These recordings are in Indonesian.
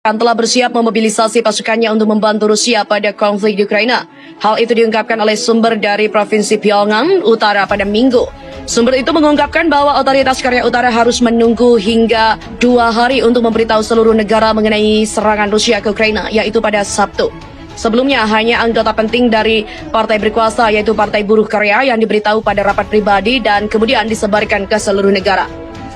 Telah bersiap memobilisasi pasukannya untuk membantu Rusia pada konflik di Ukraina. Hal itu diungkapkan oleh sumber dari Provinsi Pyongyang Utara pada Minggu. Sumber itu mengungkapkan bahwa otoritas Korea Utara harus menunggu hingga 2 hari untuk memberitahu seluruh negara mengenai serangan Rusia ke Ukraina, yaitu pada Sabtu. Sebelumnya, hanya anggota penting dari partai berkuasa, yaitu Partai Buruh Korea, yang diberitahu pada rapat pribadi dan kemudian disebarkan ke seluruh negara.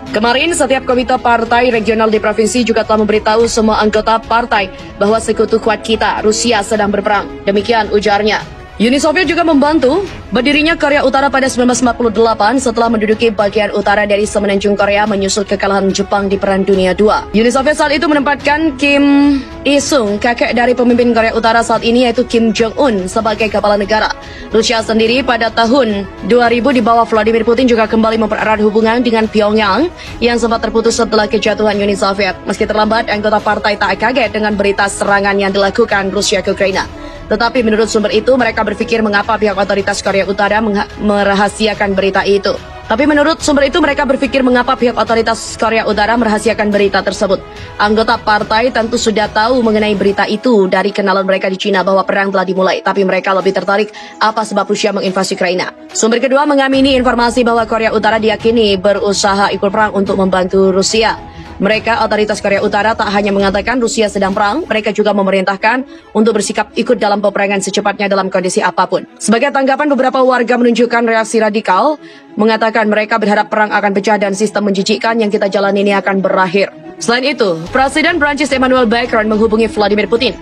Kemarin, setiap komite partai regional di provinsi juga telah memberitahu semua anggota partai bahwa sekutu kuat kita, Rusia, sedang berperang. Demikian ujarnya. Uni Soviet juga membantu berdirinya Korea Utara pada 1948 setelah menduduki bagian utara dari semenanjung Korea menyusul kekalahan Jepang di Perang Dunia II. Uni Soviet saat itu menempatkan Kim Il-sung, kakek dari pemimpin Korea Utara saat ini, yaitu Kim Jong-un, sebagai kepala negara. Rusia sendiri pada tahun 2000 di bawah Vladimir Putin juga kembali mempererat hubungan dengan Pyongyang yang sempat terputus setelah kejatuhan Uni Soviet. Meski terlambat, anggota partai tak kaget dengan berita serangan yang dilakukan Rusia ke Ukraina. Tetapi menurut sumber itu, mereka berpikir mengapa pihak otoritas Korea Utara merahasiakan berita itu. Tapi menurut sumber itu, mereka berpikir mengapa pihak otoritas Korea Utara merahasiakan berita tersebut. Anggota partai tentu sudah tahu mengenai berita itu dari kenalan mereka di Cina bahwa perang telah dimulai. Tapi mereka lebih tertarik apa sebab Rusia menginvasi Ukraina. Sumber kedua mengamini informasi bahwa Korea Utara diyakini berusaha ikut perang untuk membantu Rusia. Mereka, otoritas Korea Utara, tak hanya mengatakan Rusia sedang perang, mereka juga memerintahkan untuk bersikap ikut dalam peperangan secepatnya dalam kondisi apapun. Sebagai tanggapan, beberapa warga menunjukkan reaksi radikal, mengatakan mereka berharap perang akan pecah dan sistem menjijikkan yang kita jalani ini akan berakhir. Selain itu, Presiden Prancis Emmanuel Macron menghubungi Vladimir Putin.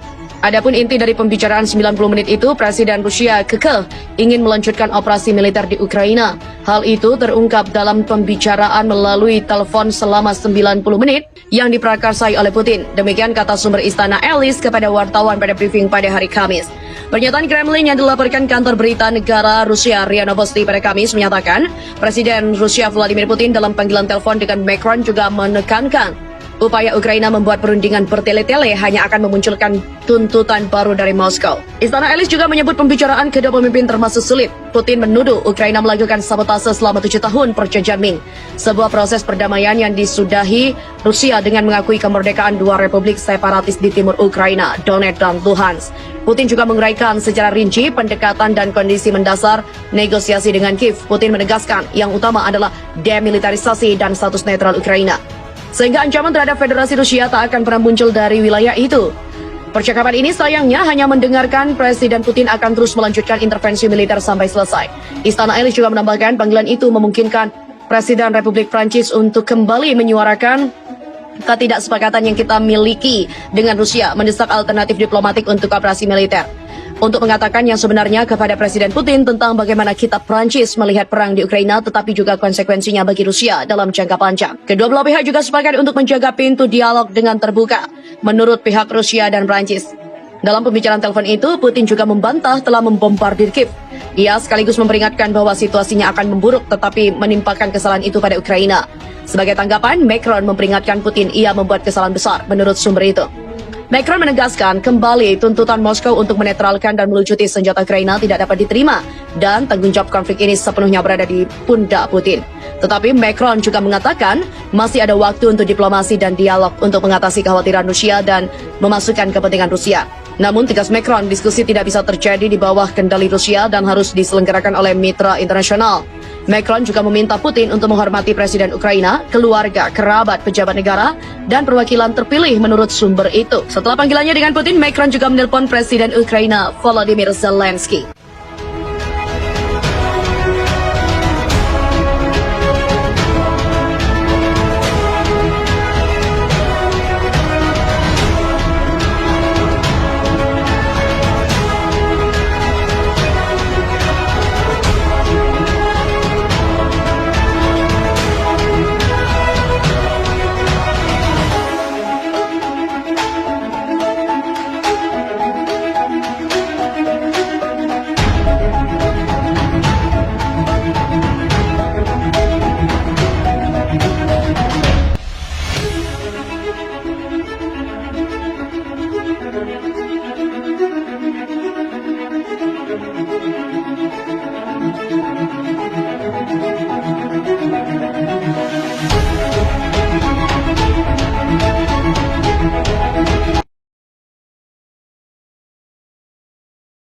Adapun inti dari pembicaraan 90 menit itu, Presiden Rusia kekeh ingin melanjutkan operasi militer di Ukraina. Hal itu terungkap dalam pembicaraan melalui telepon selama 90 menit yang diprakarsai oleh Putin. Demikian kata sumber Istana Elis kepada wartawan pada briefing pada hari Kamis. Pernyataan Kremlin yang dilaporkan kantor berita negara Rusia RIA Novosti pada Kamis menyatakan Presiden Rusia Vladimir Putin dalam panggilan telepon dengan Macron juga menekankan upaya Ukraina membuat perundingan bertele-tele hanya akan memunculkan tuntutan baru dari Moskow. Istana Elis juga menyebut pembicaraan kedua pemimpin termasuk sulit. Putin menuduh Ukraina melakukan sabotase selama 7 tahun perjanjian Ming, sebuah proses perdamaian yang disudahi Rusia dengan mengakui kemerdekaan dua republik separatis di timur Ukraina, Donetsk dan Luhansk. Putin juga menguraikan secara rinci pendekatan dan kondisi mendasar negosiasi dengan Kiev. Putin menegaskan yang utama adalah demilitarisasi dan status netral Ukraina, sehingga ancaman terhadap Federasi Rusia tak akan pernah muncul dari wilayah itu. Percakapan ini sayangnya hanya mendengarkan Presiden Putin akan terus melanjutkan intervensi militer sampai selesai. Istana Elis juga menambahkan panggilan itu memungkinkan Presiden Republik Prancis untuk kembali menyuarakan ketidaksepakatan yang kita miliki dengan Rusia, mendesak alternatif diplomatik untuk operasi militer, untuk mengatakan yang sebenarnya kepada Presiden Putin tentang bagaimana kita Prancis melihat perang di Ukraina, tetapi juga konsekuensinya bagi Rusia dalam jangka panjang. Kedua belah pihak juga sepakat untuk menjaga pintu dialog dengan terbuka, menurut pihak Rusia dan Prancis. Dalam pembicaraan telepon itu, Putin juga membantah telah membombardir Kiev. Ia sekaligus memperingatkan bahwa situasinya akan memburuk, tetapi menimpakan kesalahan itu pada Ukraina. Sebagai tanggapan, Macron memperingatkan Putin ia membuat kesalahan besar, menurut sumber itu. Macron menegaskan kembali tuntutan Moskow untuk menetralkan dan melucuti senjata Ukraina tidak dapat diterima dan tanggung jawab konflik ini sepenuhnya berada di pundak Putin. Tetapi Macron juga mengatakan masih ada waktu untuk diplomasi dan dialog untuk mengatasi kekhawatiran Rusia dan memasukkan kepentingan Rusia. Namun tegas Macron, diskusi tidak bisa terjadi di bawah kendali Rusia dan harus diselenggarakan oleh mitra internasional. Macron juga meminta Putin untuk menghormati Presiden Ukraina, keluarga, kerabat, pejabat negara, dan perwakilan terpilih menurut sumber itu. Setelah panggilannya dengan Putin, Macron juga menelpon Presiden Ukraina Volodymyr Zelensky.